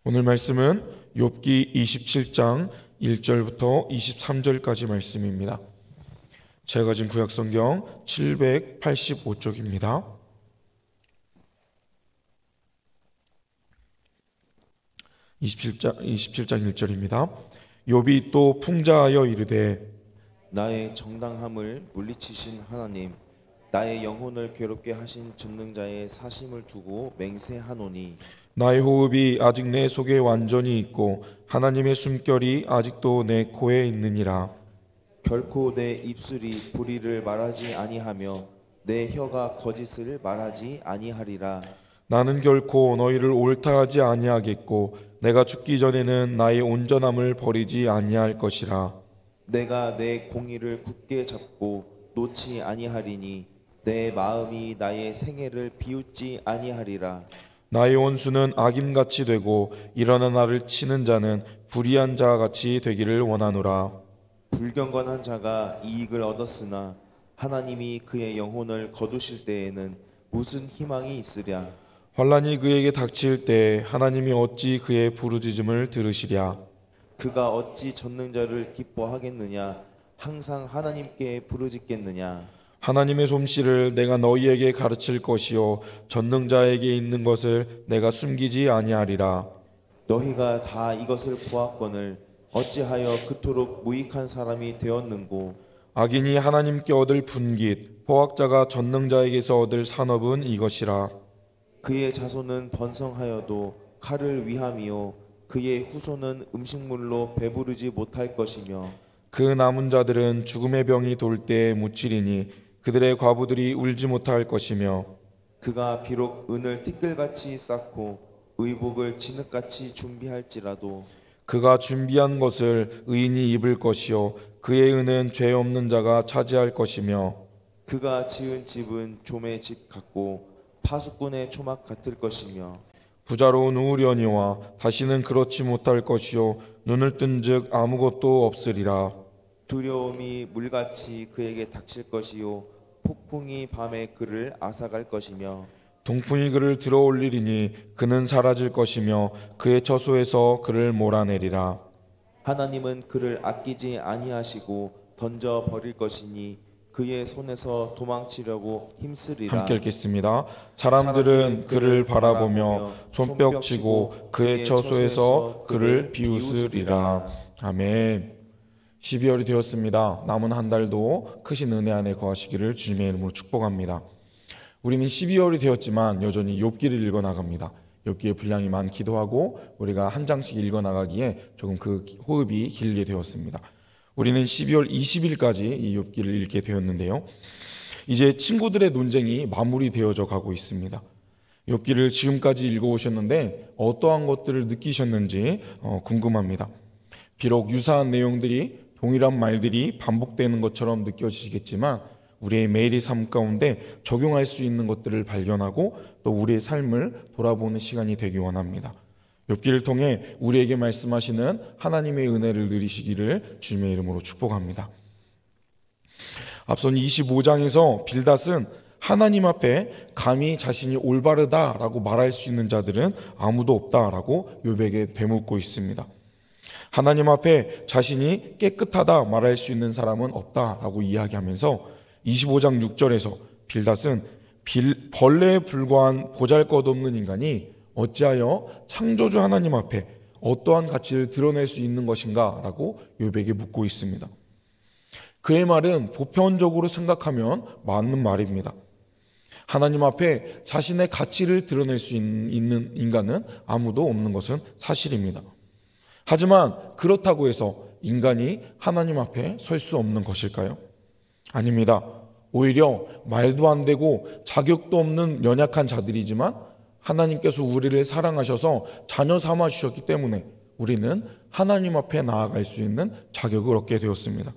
오늘 말씀은 욥기 27장 1절부터 23절까지 말씀입니다. 제가 가진 구약성경 785쪽입니다. 27장 1절입니다. 욥이 또 풍자하여 이르되 나의 정당함을 물리치신 하나님, 나의 영혼을 괴롭게 하신 전능자의 사심을 두고 맹세하노니 나의 호흡이 아직 내 속에 완전히 있고 하나님의 숨결이 아직도 내 코에 있느니라. 결코 내 입술이 불의를 말하지 아니하며 내 혀가 거짓을 말하지 아니하리라. 나는 결코 너희를 옳다하지 아니하겠고 내가 죽기 전에는 나의 온전함을 버리지 아니할 것이라. 내가 내 공의를 굳게 잡고 놓지 아니하리니 내 마음이 나의 생애를 비웃지 아니하리라. 나의 원수는 악인같이 되고 일어나 나를 치는 자는 불의한 자와 같이 되기를 원하노라. 불경건한 자가 이익을 얻었으나 하나님이 그의 영혼을 거두실 때에는 무슨 희망이 있으랴. 환난이 그에게 닥칠 때 하나님이 어찌 그의 부르짖음을 들으시랴. 그가 어찌 전능자를 기뻐하겠느냐. 항상 하나님께 부르짖겠느냐. 하나님의 솜씨를 내가 너희에게 가르칠 것이요 전능자에게 있는 것을 내가 숨기지 아니하리라. 너희가 다 이것을 보았거늘 어찌하여 그토록 무익한 사람이 되었는고. 악인이 하나님께 얻을 분깃 포악자가 전능자에게서 얻을 산업은 이것이라. 그의 자손은 번성하여도 칼을 위함이요 그의 후손은 음식물로 배부르지 못할 것이며 그 남은 자들은 죽음의 병이 돌 때에 묻히리니 그들의 과부들이 울지 못할 것이며 그가 비록 은을 티끌같이 쌓고 의복을 진흙같이 준비할지라도 그가 준비한 것을 의인이 입을 것이요 그의 은은 죄 없는 자가 차지할 것이며 그가 지은 집은 좀의 집 같고 파수꾼의 초막 같을 것이며 부자로 누우려니와 다시는 그렇지 못할 것이요 눈을 뜬즉 아무것도 없으리라. 두려움이 물같이 그에게 닥칠 것이요 폭풍이 밤에 그를 앗아갈 것이며 동풍이 그를 들어올리리니 그는 사라질 것이며 그의 처소에서 그를 몰아내리라. 하나님은 그를 아끼지 아니하시고 던져 버릴 것이니 그의 손에서 도망치려고 힘쓰리라. 함께 읽겠습니다. 사람들은 그를 바라보며 손뼉치고 그의 처소에서 그를 비웃으리라. 아멘. 12월이 되었습니다. 남은 한 달도 크신 은혜 안에 거하시기를 주님의 이름으로 축복합니다. 우리는 12월이 되었지만 여전히 욥기를 읽어나갑니다. 욥기의 분량이 많기도 하고 우리가 한 장씩 읽어나가기에 조금 그 호흡이 길게 되었습니다. 우리는 12월 20일까지 이 욥기를 읽게 되었는데요. 이제 친구들의 논쟁이 마무리되어져 가고 있습니다. 욥기를 지금까지 읽어오셨는데 어떠한 것들을 느끼셨는지 궁금합니다. 비록 유사한 내용들이 동일한 말들이 반복되는 것처럼 느껴지시겠지만 우리의 매일의 삶 가운데 적용할 수 있는 것들을 발견하고 또 우리의 삶을 돌아보는 시간이 되기 원합니다. 욥기를 통해 우리에게 말씀하시는 하나님의 은혜를 누리시기를 주님의 이름으로 축복합니다. 앞선 25장에서 빌닷은 하나님 앞에 감히 자신이 올바르다라고 말할 수 있는 자들은 아무도 없다라고 욥에게 되묻고 있습니다. 하나님 앞에 자신이 깨끗하다 말할 수 있는 사람은 없다라고 이야기하면서 25장 6절에서 빌닷은 벌레에 불과한 보잘것없는 인간이 어찌하여 창조주 하나님 앞에 어떠한 가치를 드러낼 수 있는 것인가 라고 욥에게 묻고 있습니다. 그의 말은 보편적으로 생각하면 맞는 말입니다. 하나님 앞에 자신의 가치를 드러낼 수 있는 인간은 아무도 없는 것은 사실입니다. 하지만 그렇다고 해서 인간이 하나님 앞에 설 수 없는 것일까요? 아닙니다. 오히려 말도 안 되고 자격도 없는 연약한 자들이지만 하나님께서 우리를 사랑하셔서 자녀 삼아 주셨기 때문에 우리는 하나님 앞에 나아갈 수 있는 자격을 얻게 되었습니다.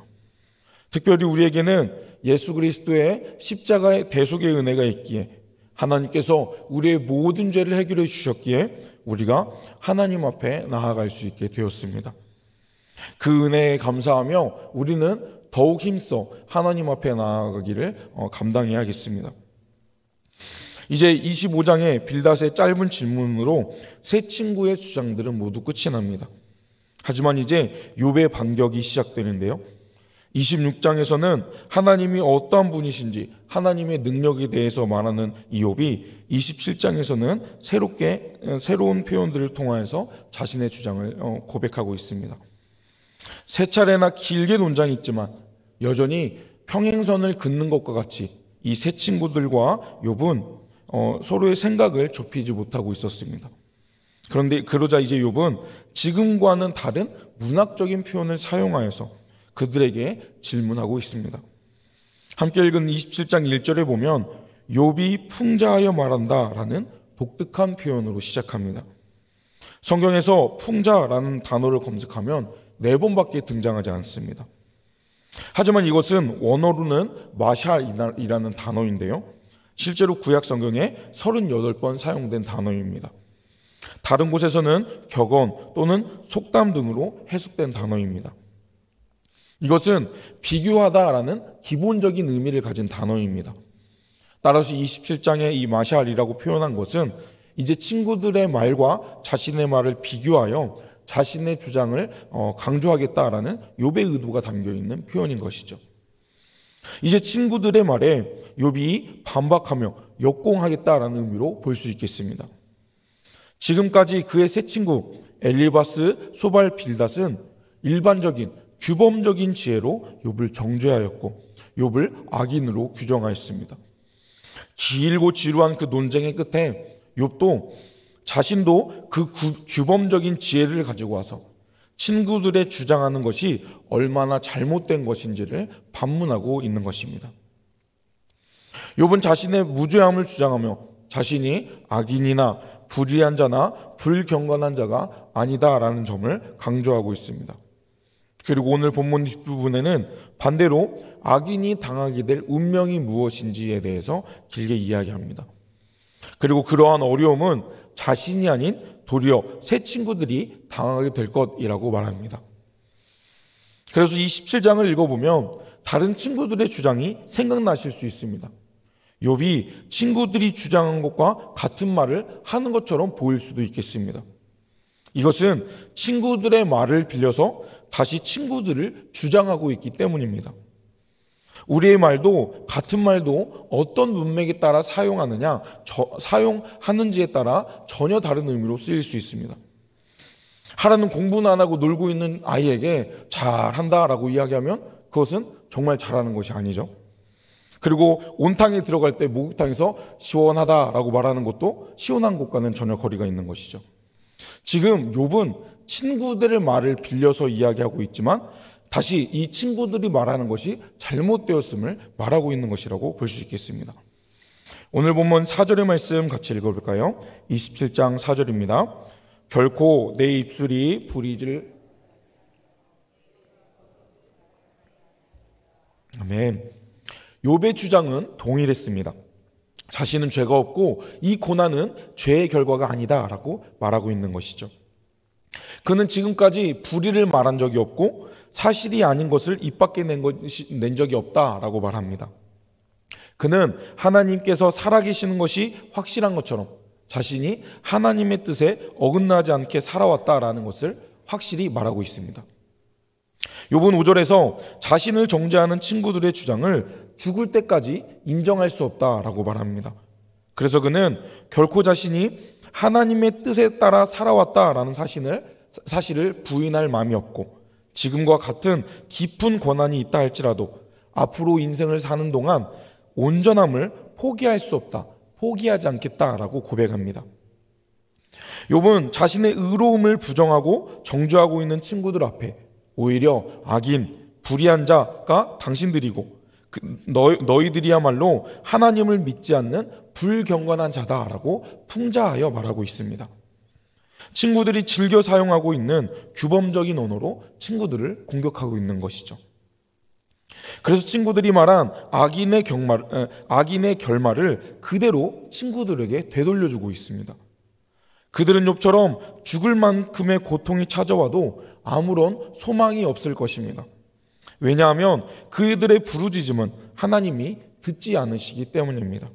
특별히 우리에게는 예수 그리스도의 십자가의 대속의 은혜가 있기에 하나님께서 우리의 모든 죄를 해결해 주셨기에 우리가 하나님 앞에 나아갈 수 있게 되었습니다. 그 은혜에 감사하며 우리는 더욱 힘써 하나님 앞에 나아가기를 감당해야겠습니다. 이제 25장의 빌닷의 짧은 질문으로 세 친구의 주장들은 모두 끝이 납니다. 하지만 이제 욥의 반격이 시작되는데요. 26장에서는 하나님이 어떠한 분이신지 하나님의 능력에 대해서 말하는 욥이 27장에서는 새로운 표현들을 통하여서 자신의 주장을 고백하고 있습니다. 세 차례나 길게 논장이 있지만 여전히 평행선을 긋는 것과 같이 이 세 친구들과 욥은 서로의 생각을 좁히지 못하고 있었습니다. 그런데 그러자 이제 욥은 지금과는 다른 문학적인 표현을 사용하여서 그들에게 질문하고 있습니다. 함께 읽은 27장 1절에 보면 욥이 풍자하여 말한다라는 독특한 표현으로 시작합니다. 성경에서 풍자라는 단어를 검색하면 4번밖에 등장하지 않습니다. 하지만 이것은 원어로는 마샬이라는 단어인데요. 실제로 구약 성경에 38번 사용된 단어입니다. 다른 곳에서는 격언 또는 속담 등으로 해석된 단어입니다. 이것은 비교하다라는 기본적인 의미를 가진 단어입니다. 따라서 27장에 이 마샬이라고 표현한 것은 이제 친구들의 말과 자신의 말을 비교하여 자신의 주장을 강조하겠다라는 욥의 의도가 담겨있는 표현인 것이죠. 이제 친구들의 말에 욥이 반박하며 역공하겠다라는 의미로 볼 수 있겠습니다. 지금까지 그의 세 친구 엘리바스, 소발, 빌닷은 일반적인 규범적인 지혜로 욥을 정죄하였고 욥을 악인으로 규정하였습니다. 길고 지루한 그 논쟁의 끝에 욥도 자신도 그 규범적인 지혜를 가지고 와서 친구들의 주장하는 것이 얼마나 잘못된 것인지를 반문하고 있는 것입니다. 욥은 자신의 무죄함을 주장하며 자신이 악인이나 불의한 자나 불경건한 자가 아니다라는 점을 강조하고 있습니다. 그리고 오늘 본문 뒷부분에는 반대로 악인이 당하게 될 운명이 무엇인지에 대해서 길게 이야기합니다. 그리고 그러한 어려움은 자신이 아닌 도리어 새 친구들이 당하게 될 것이라고 말합니다. 그래서 27장을 읽어보면 다른 친구들의 주장이 생각나실 수 있습니다. 욥이 친구들이 주장한 것과 같은 말을 하는 것처럼 보일 수도 있겠습니다. 이것은 친구들의 말을 빌려서 다시 친구들을 주장하고 있기 때문입니다. 우리의 말도 같은 말도 어떤 문맥에 따라 사용하는지에 따라 전혀 다른 의미로 쓰일 수 있습니다. 하라는 공부는 안 하고 놀고 있는 아이에게 잘한다라고 이야기하면 그것은 정말 잘하는 것이 아니죠. 그리고 온탕에 들어갈 때 목욕탕에서 시원하다라고 말하는 것도 시원한 것과는 전혀 거리가 있는 것이죠. 지금 욥은 친구들의 말을 빌려서 이야기하고 있지만 다시 이 친구들이 말하는 것이 잘못되었음을 말하고 있는 것이라고 볼 수 있겠습니다. 오늘 본문 4절의 말씀 같이 읽어볼까요? 27장 4절입니다. 결코 내 입술이 부리질 아멘. 욥의 주장은 동일했습니다. 자신은 죄가 없고 이 고난은 죄의 결과가 아니다라고 말하고 있는 것이죠. 그는 지금까지 불의를 말한 적이 없고 사실이 아닌 것을 입 밖에 낸 적이 없다라고 말합니다. 그는 하나님께서 살아계시는 것이 확실한 것처럼 자신이 하나님의 뜻에 어긋나지 않게 살아왔다라는 것을 확실히 말하고 있습니다. 욥은 5절에서 자신을 정죄하는 친구들의 주장을 죽을 때까지 인정할 수 없다라고 말합니다. 그래서 그는 결코 자신이 하나님의 뜻에 따라 살아왔다라는 사실을 부인할 마음이 없고 지금과 같은 깊은 고난이 있다 할지라도 앞으로 인생을 사는 동안 온전함을 포기할 수 없다, 포기하지 않겠다라고 고백합니다. 욥은 자신의 의로움을 부정하고 정죄하고 있는 친구들 앞에 오히려 악인, 불의한 자가 당신들이고 너희들이야말로 하나님을 믿지 않는 불경건한 자다라고 풍자하여 말하고 있습니다. 친구들이 즐겨 사용하고 있는 규범적인 언어로 친구들을 공격하고 있는 것이죠. 그래서 친구들이 말한 악인의 결말을 그대로 친구들에게 되돌려주고 있습니다. 그들은 욥처럼 죽을 만큼의 고통이 찾아와도 아무런 소망이 없을 것입니다. 왜냐하면 그들의 부르짖음은 하나님이 듣지 않으시기 때문입니다.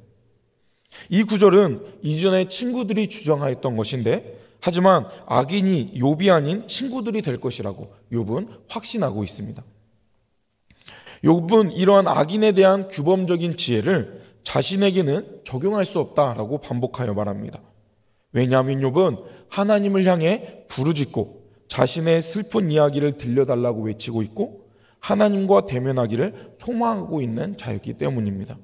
이 구절은 이전에 친구들이 주장하였던 것인데, 하지만 악인이 욥이 아닌 친구들이 될 것이라고 욥은 확신하고 있습니다. 욥은 이러한 악인에 대한 규범적인 지혜를 자신에게는 적용할 수 없다라고 반복하여 말합니다. 왜냐하면 욥은 하나님을 향해 부르짖고 자신의 슬픈 이야기를 들려달라고 외치고 있고 하나님과 대면하기를 소망하고 있는 자였기 때문입니다.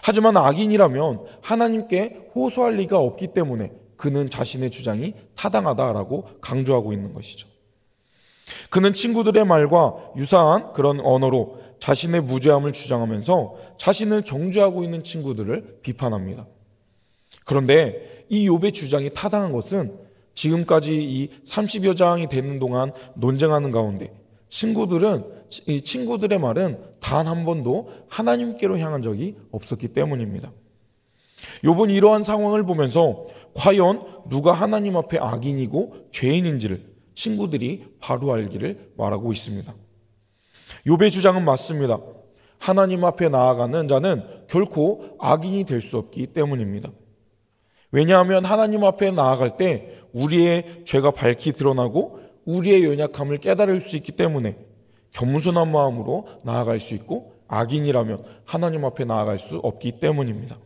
하지만 악인이라면 하나님께 호소할 리가 없기 때문에 그는 자신의 주장이 타당하다라고 강조하고 있는 것이죠. 그는 친구들의 말과 유사한 그런 언어로 자신의 무죄함을 주장하면서 자신을 정죄하고 있는 친구들을 비판합니다. 그런데 이 욥의 주장이 타당한 것은 지금까지 이 30여 장이 되는 동안 논쟁하는 가운데 친구들의 말은 단 한 번도 하나님께로 향한 적이 없었기 때문입니다. 욥은 이러한 상황을 보면서 과연 누가 하나님 앞에 악인이고 죄인인지를 친구들이 바로 알기를 말하고 있습니다. 욥의 주장은 맞습니다. 하나님 앞에 나아가는 자는 결코 악인이 될 수 없기 때문입니다. 왜냐하면 하나님 앞에 나아갈 때 우리의 죄가 밝히 드러나고 우리의 연약함을 깨달을 수 있기 때문에 겸손한 마음으로 나아갈 수 있고, 악인이라면 하나님 앞에 나아갈 수 없기 때문입니다.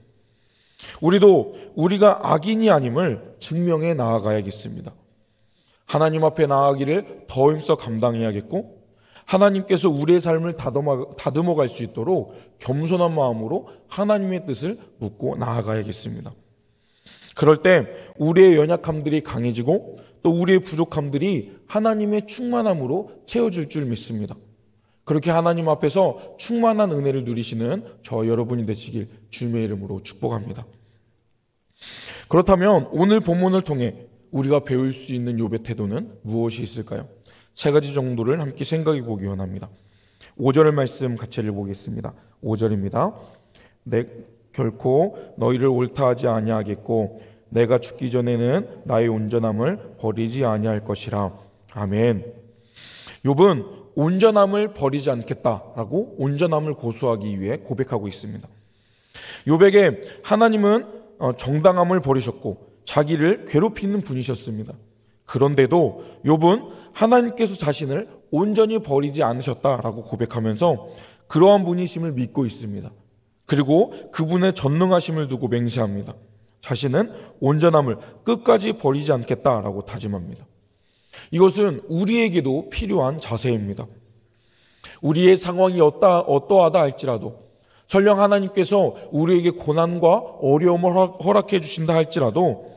우리도 우리가 악인이 아님을 증명해 나아가야겠습니다. 하나님 앞에 나아가기를 더 힘써 감당해야겠고, 하나님께서 우리의 삶을 다듬어 갈 수 있도록 겸손한 마음으로 하나님의 뜻을 묻고 나아가야겠습니다. 그럴 때 우리의 연약함들이 강해지고 또 우리의 부족함들이 하나님의 충만함으로 채워질 줄 믿습니다. 그렇게 하나님 앞에서 충만한 은혜를 누리시는 저 여러분이 되시길 주님의 이름으로 축복합니다. 그렇다면 오늘 본문을 통해 우리가 배울 수 있는 욥의 태도는 무엇이 있을까요? 세 가지 정도를 함께 생각해 보기 원합니다. 5절의 말씀 같이 읽어보겠습니다. 5절입니다. 내 결코 너희를 옳다 하지 아니하겠고 내가 죽기 전에는 나의 온전함을 버리지 아니할 것이라. 아멘. 욥은 온전함을 버리지 않겠다라고 온전함을 고수하기 위해 고백하고 있습니다. 욥에게 하나님은 정당함을 버리셨고 자기를 괴롭히는 분이셨습니다. 그런데도 욥은 하나님께서 자신을 온전히 버리지 않으셨다라고 고백하면서 그러한 분이심을 믿고 있습니다. 그리고 그분의 전능하심을 두고 맹세합니다. 자신은 온전함을 끝까지 버리지 않겠다라고 다짐합니다. 이것은 우리에게도 필요한 자세입니다. 우리의 상황이 어떠하다 할지라도, 설령 하나님께서 우리에게 고난과 어려움을 허락해 주신다 할지라도,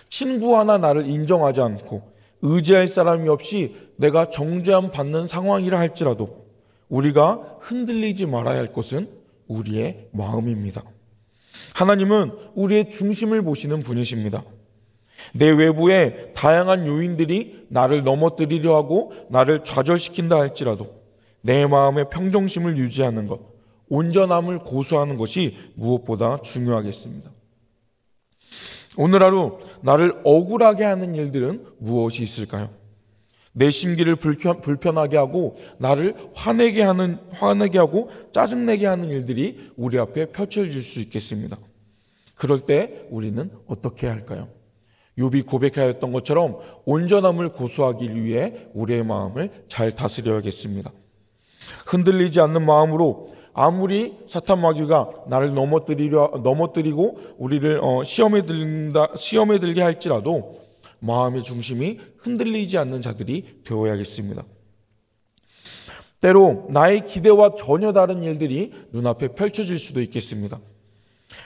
친구 하나 나를 인정하지 않고 의지할 사람이 없이 내가 정죄함 받는 상황이라 할지라도 우리가 흔들리지 말아야 할 것은 우리의 마음입니다. 하나님은 우리의 중심을 보시는 분이십니다. 내 외부에 다양한 요인들이 나를 넘어뜨리려 하고 나를 좌절시킨다 할지라도 내 마음의 평정심을 유지하는 것, 온전함을 고수하는 것이 무엇보다 중요하겠습니다. 오늘 하루 나를 억울하게 하는 일들은 무엇이 있을까요? 내 심기를 불편하게 하고 나를 화내게 하고 짜증내게 하는 일들이 우리 앞에 펼쳐질 수 있겠습니다. 그럴 때 우리는 어떻게 해야 할까요? 욥이 고백하였던 것처럼 온전함을 고수하기 위해 우리의 마음을 잘 다스려야겠습니다. 흔들리지 않는 마음으로 아무리 사탄 마귀가 나를 넘어뜨리고 우리를 시험에 들게 할지라도 마음의 중심이 흔들리지 않는 자들이 되어야겠습니다. 때로 나의 기대와 전혀 다른 일들이 눈앞에 펼쳐질 수도 있겠습니다.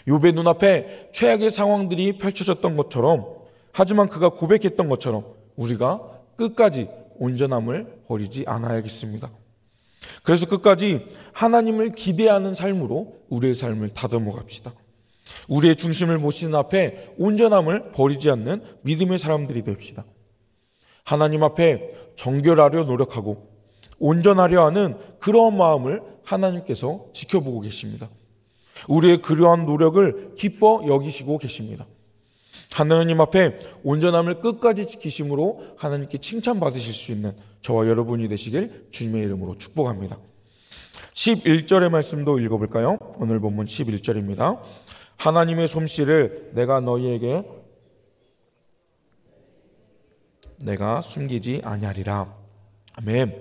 욥의 눈앞에 최악의 상황들이 펼쳐졌던 것처럼, 하지만 그가 고백했던 것처럼 우리가 끝까지 온전함을 버리지 않아야겠습니다. 그래서 끝까지 하나님을 기대하는 삶으로 우리의 삶을 다듬어 갑시다. 우리의 중심을 보시는 앞에 온전함을 버리지 않는 믿음의 사람들이 됩시다. 하나님 앞에 정결하려 노력하고 온전하려 하는 그러한 마음을 하나님께서 지켜보고 계십니다. 우리의 그러한 노력을 기뻐 여기시고 계십니다. 하나님 앞에 온전함을 끝까지 지키심으로 하나님께 칭찬받으실 수 있는 저와 여러분이 되시길 주님의 이름으로 축복합니다. 11절의 말씀도 읽어볼까요? 오늘 본문 11절입니다. 하나님의 솜씨를 내가 너희에게 내가 숨기지 아니하리라. 아멘.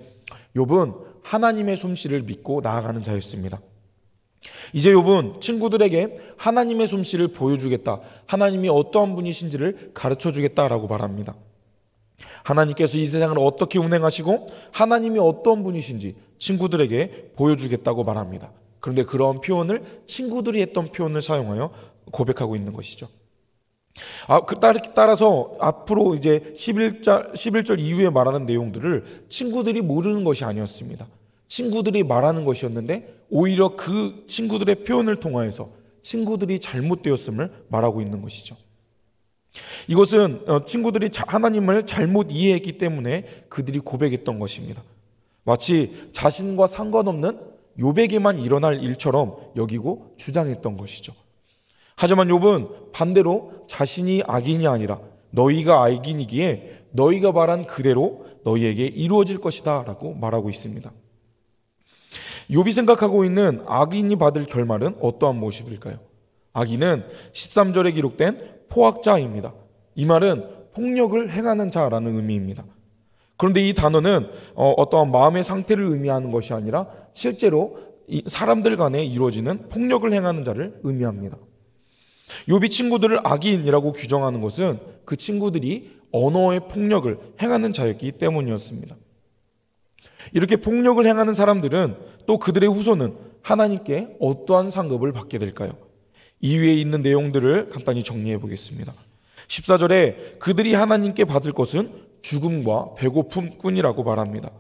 욥은 하나님의 솜씨를 믿고 나아가는 자였습니다. 이제 욥은 친구들에게 하나님의 솜씨를 보여주겠다, 하나님이 어떠한 분이신지를 가르쳐주겠다라고 말합니다. 하나님께서 이 세상을 어떻게 운행하시고 하나님이 어떤 분이신지 친구들에게 보여주겠다고 말합니다. 그런데 그런 표현을 친구들이 했던 표현을 사용하여 고백하고 있는 것이죠. 따라서 앞으로 이제 11절 이후에 말하는 내용들을 친구들이 모르는 것이 아니었습니다. 친구들이 말하는 것이었는데 오히려 그 친구들의 표현을 통하여서 친구들이 잘못되었음을 말하고 있는 것이죠. 이것은 친구들이 하나님을 잘못 이해했기 때문에 그들이 고백했던 것입니다. 마치 자신과 상관없는 욥에게만 일어날 일처럼 여기고 주장했던 것이죠. 하지만 욥은 반대로 자신이 악인이 아니라 너희가 악인이기에 너희가 말한 그대로 너희에게 이루어질 것이다 라고 말하고 있습니다. 욥이 생각하고 있는 악인이 받을 결말은 어떠한 모습일까요? 악인은 13절에 기록된 포악자입니다. 이 말은 폭력을 행하는 자라는 의미입니다. 그런데 이 단어는 어떠한 마음의 상태를 의미하는 것이 아니라 실제로 사람들 간에 이루어지는 폭력을 행하는 자를 의미합니다. 욥이 친구들을 악인이라고 규정하는 것은 그 친구들이 언어의 폭력을 행하는 자였기 때문이었습니다. 이렇게 폭력을 행하는 사람들은 또 그들의 후손은 하나님께 어떠한 상급을 받게 될까요? 이 위에 있는 내용들을 간단히 정리해 보겠습니다. 14절에 그들이 하나님께 받을 것은 죽음과 배고픔뿐이라고 말합니다.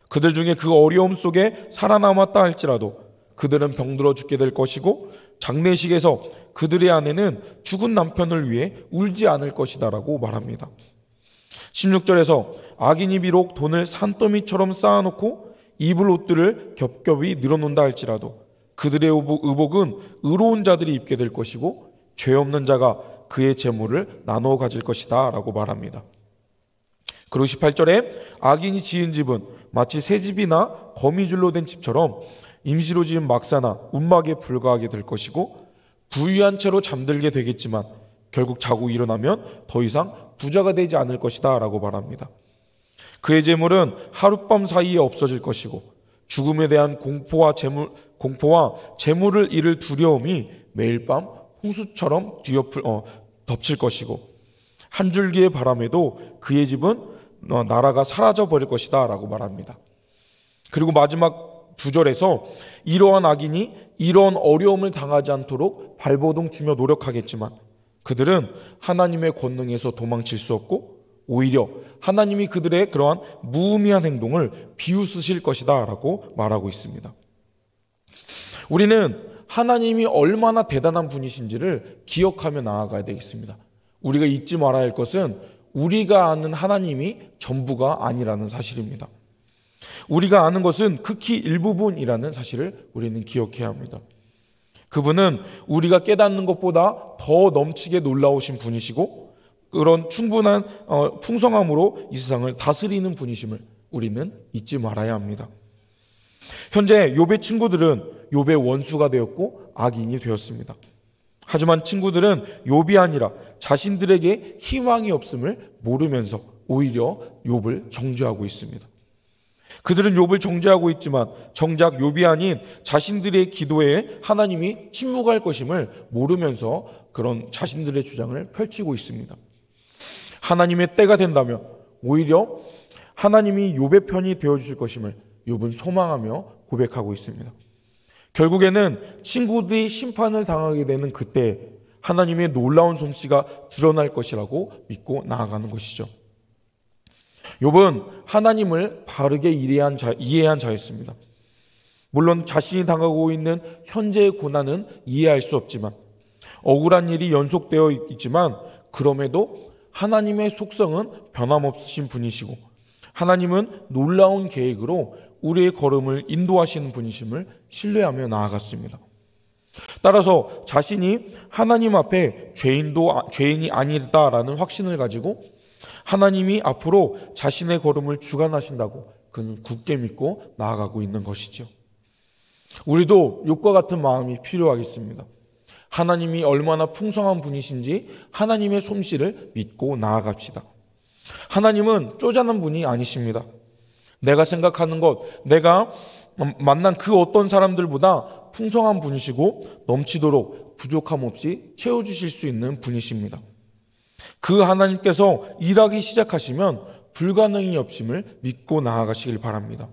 그들 중에 그 어려움 속에 살아남았다 할지라도 그들은 병들어 죽게 될 것이고 장례식에서 그들의 아내는 죽은 남편을 위해 울지 않을 것이다 라고 말합니다. 16절에서 악인이 비록 돈을 산더미처럼 쌓아놓고 입을 옷들을 겹겹이 늘어놓는다 할지라도 그들의 의복은 의로운 자들이 입게 될 것이고 죄 없는 자가 그의 재물을 나누어 가질 것이다 라고 말합니다. 그리고 18절에 악인이 지은 집은 마치 새 집이나 거미줄로 된 집처럼 임시로 지은 막사나 움막에 불과하게 될 것이고 부유한 채로 잠들게 되겠지만 결국 자고 일어나면 더 이상 부자가 되지 않을 것이다 라고 말합니다. 그의 재물은 하룻밤 사이에 없어질 것이고 죽음에 대한 공포와 재물을 잃을 두려움이 매일 밤 홍수처럼 덮칠 것이고 한 줄기의 바람에도 그의 집은 나라가 사라져 버릴 것이다 라고 말합니다. 그리고 마지막 9절에서 이러한 악인이 이러한 어려움을 당하지 않도록 발버둥 치며 노력하겠지만 그들은 하나님의 권능에서 도망칠 수 없고 오히려 하나님이 그들의 그러한 무의미한 행동을 비웃으실 것이다 라고 말하고 있습니다. 우리는 하나님이 얼마나 대단한 분이신지를 기억하며 나아가야 되겠습니다. 우리가 잊지 말아야 할 것은 우리가 아는 하나님이 전부가 아니라는 사실입니다. 우리가 아는 것은 극히 일부분이라는 사실을 우리는 기억해야 합니다. 그분은 우리가 깨닫는 것보다 더 넘치게 놀라우신 분이시고 그런 충분한 풍성함으로 이 세상을 다스리는 분이심을 우리는 잊지 말아야 합니다. 현재 욥의 친구들은 욥의 원수가 되었고 악인이 되었습니다. 하지만 친구들은 욥이 아니라 자신들에게 희망이 없음을 모르면서 오히려 욥을 정죄하고 있습니다. 그들은 욥을 정죄하고 있지만 정작 욥이 아닌 자신들의 기도에 하나님이 침묵할 것임을 모르면서 그런 자신들의 주장을 펼치고 있습니다. 하나님의 때가 된다면 오히려 하나님이 욥의 편이 되어주실 것임을 욥은 소망하며 고백하고 있습니다. 결국에는 친구들이 심판을 당하게 되는 그때 하나님의 놀라운 솜씨가 드러날 것이라고 믿고 나아가는 것이죠. 욥은 하나님을 바르게 이해한 자였습니다. 물론 자신이 당하고 있는 현재의 고난은 이해할 수 없지만 억울한 일이 연속되어 있지만 그럼에도 하나님의 속성은 변함없으신 분이시고 하나님은 놀라운 계획으로 우리의 걸음을 인도하시는 분이심을 신뢰하며 나아갔습니다. 따라서 자신이 하나님 앞에 죄인이 아니다라는 확신을 가지고 하나님이 앞으로 자신의 걸음을 주관하신다고 그는 굳게 믿고 나아가고 있는 것이죠. 우리도 욥과 같은 마음이 필요하겠습니다. 하나님이 얼마나 풍성한 분이신지 하나님의 솜씨를 믿고 나아갑시다. 하나님은 쪼잔한 분이 아니십니다. 내가 생각하는 것, 내가 만난 그 어떤 사람들보다 풍성한 분이시고 넘치도록 부족함 없이 채워주실 수 있는 분이십니다. 그 하나님께서 일하기 시작하시면 불가능이 없음을 믿고 나아가시길 바랍니다.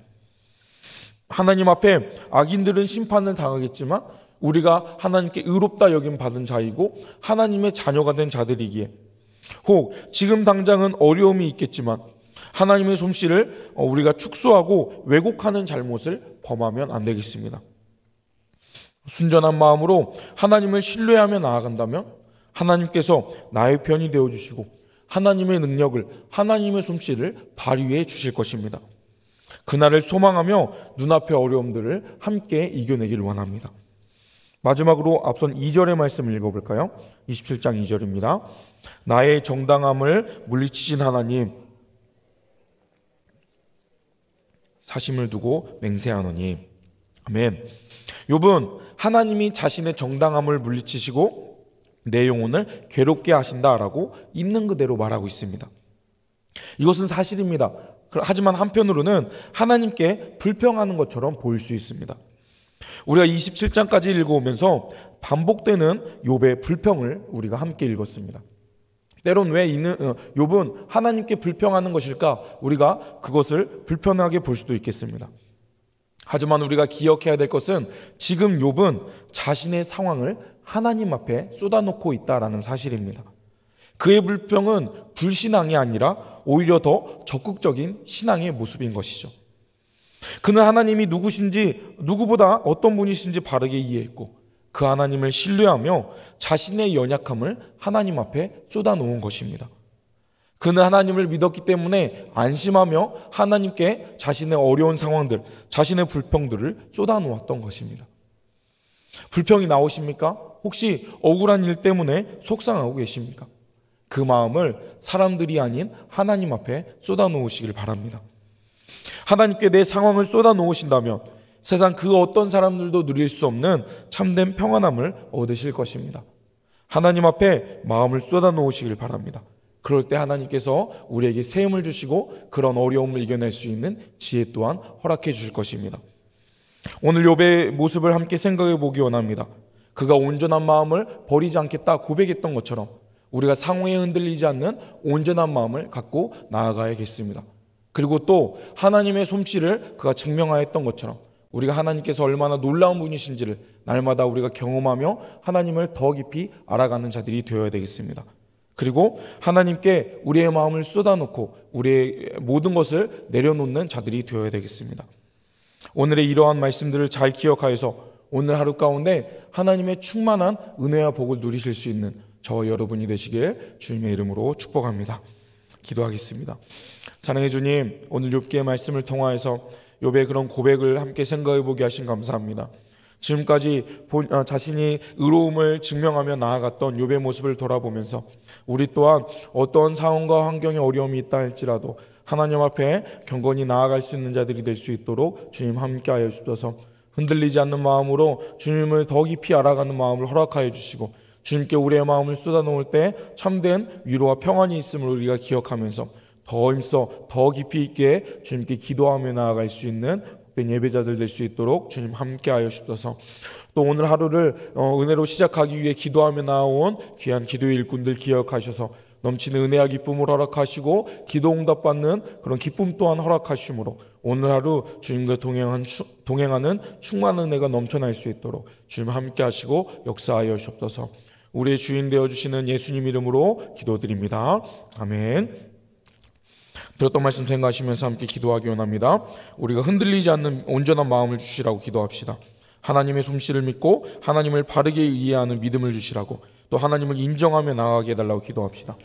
하나님 앞에 악인들은 심판을 당하겠지만 우리가 하나님께 의롭다 여김 받은 자이고 하나님의 자녀가 된 자들이기에, 혹 지금 당장은 어려움이 있겠지만 하나님의 솜씨를 우리가 축소하고 왜곡하는 잘못을 범하면 안 되겠습니다. 순전한 마음으로 하나님을 신뢰하며 나아간다면 하나님께서 나의 편이 되어주시고 하나님의 능력을, 하나님의 솜씨를 발휘해 주실 것입니다. 그날을 소망하며 눈앞의 어려움들을 함께 이겨내길 원합니다. 마지막으로 앞선 2절의 말씀을 읽어볼까요? 27장 2절입니다. 나의 정당함을 물리치신 하나님, 사심을 두고 맹세하노니. 아멘. 욥은 하나님이 자신의 정당함을 물리치시고 내 영혼을 괴롭게 하신다라고 있는 그대로 말하고 있습니다. 이것은 사실입니다. 하지만 한편으로는 하나님께 불평하는 것처럼 보일 수 있습니다. 우리가 27장까지 읽어오면서 반복되는 욥의 불평을 우리가 함께 읽었습니다. 때론 왜 욥은 하나님께 불평하는 것일까? 우리가 그것을 불편하게 볼 수도 있겠습니다. 하지만 우리가 기억해야 될 것은 지금 욥은 자신의 상황을 하나님 앞에 쏟아놓고 있다라는 사실입니다. 그의 불평은 불신앙이 아니라 오히려 더 적극적인 신앙의 모습인 것이죠. 그는 하나님이 누구신지, 누구보다 어떤 분이신지 바르게 이해했고 그 하나님을 신뢰하며 자신의 연약함을 하나님 앞에 쏟아놓은 것입니다. 그는 하나님을 믿었기 때문에 안심하며 하나님께 자신의 어려운 상황들, 자신의 불평들을 쏟아놓았던 것입니다. 불평이 나오십니까? 혹시 억울한 일 때문에 속상하고 계십니까? 그 마음을 사람들이 아닌 하나님 앞에 쏟아놓으시길 바랍니다. 하나님께 내 상황을 쏟아놓으신다면 세상 그 어떤 사람들도 누릴 수 없는 참된 평안함을 얻으실 것입니다. 하나님 앞에 마음을 쏟아놓으시길 바랍니다. 그럴 때 하나님께서 우리에게 새 힘을 주시고 그런 어려움을 이겨낼 수 있는 지혜 또한 허락해 주실 것입니다. 오늘 욥의 모습을 함께 생각해 보기 원합니다. 그가 온전한 마음을 버리지 않겠다 고백했던 것처럼 우리가 상황에 흔들리지 않는 온전한 마음을 갖고 나아가야겠습니다. 그리고 또 하나님의 솜씨를 그가 증명하였던 것처럼 우리가 하나님께서 얼마나 놀라운 분이신지를 날마다 우리가 경험하며 하나님을 더 깊이 알아가는 자들이 되어야 되겠습니다. 그리고 하나님께 우리의 마음을 쏟아놓고 우리의 모든 것을 내려놓는 자들이 되어야 되겠습니다. 오늘의 이러한 말씀들을 잘 기억하여서 오늘 하루 가운데 하나님의 충만한 은혜와 복을 누리실 수 있는 저와 여러분이 되시길 주님의 이름으로 축복합니다. 기도하겠습니다. 사랑해 주님, 오늘 욥기의 말씀을 통하여서 욥의 그런 고백을 함께 생각해 보게 하신 감사합니다. 지금까지 자신이 의로움을 증명하며 나아갔던 욥의 모습을 돌아보면서 우리 또한 어떠한 상황과 환경에 어려움이 있다 할지라도 하나님 앞에 경건히 나아갈 수 있는 자들이 될 수 있도록 주님 함께하여 주셔서 흔들리지 않는 마음으로 주님을 더 깊이 알아가는 마음을 허락하여 주시고 주님께 우리의 마음을 쏟아놓을 때 참된 위로와 평안이 있음을 우리가 기억하면서 더 힘써 더 깊이 있게 주님께 기도하며 나아갈 수 있는 예배자들 될 수 있도록 주님 함께하여 주셔서 또 오늘 하루를 은혜로 시작하기 위해 기도하며 나온 귀한 기도의 일꾼들 기억하셔서 넘치는 은혜와 기쁨을 허락하시고 기도 응답받는 그런 기쁨 또한 허락하심으로 오늘 하루 주님과 동행하는 충만한 은혜가 넘쳐날 수 있도록 주님 함께하시고 역사하여 주옵소서. 우리의 주인 되어주시는 예수님 이름으로 기도드립니다. 아멘. 들었던 말씀 생각하시면서 함께 기도하기 원합니다. 우리가 흔들리지 않는 온전한 마음을 주시라고 기도합시다. 하나님의 솜씨를 믿고 하나님을 바르게 이해하는 믿음을 주시라고 또 하나님을 인정하며 나아가게 해달라고 기도합시다.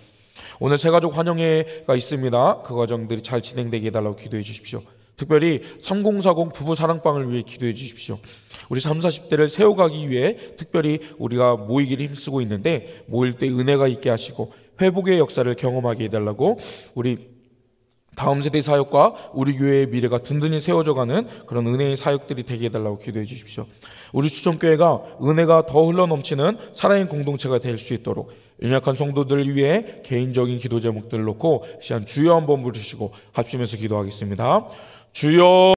오늘 새가족 환영회가 있습니다. 그 과정들이 잘 진행되게 해달라고 기도해 주십시오. 특별히 3040 부부 사랑방을 위해 기도해 주십시오. 우리 30, 40대를 세워가기 위해 특별히 우리가 모이기를 힘쓰고 있는데 모일 때 은혜가 있게 하시고 회복의 역사를 경험하게 해달라고 우리 다음 세대 사역과 우리 교회의 미래가 든든히 세워져가는 그런 은혜의 사역들이 되게 해달라고 기도해 주십시오. 우리 추천교회가 은혜가 더 흘러넘치는 살아있는 공동체가 될 수 있도록 연약한 성도들을 위해 개인적인 기도 제목들을 놓고 시간 주여 한번 부르시고 합심해서 기도하겠습니다. 주여.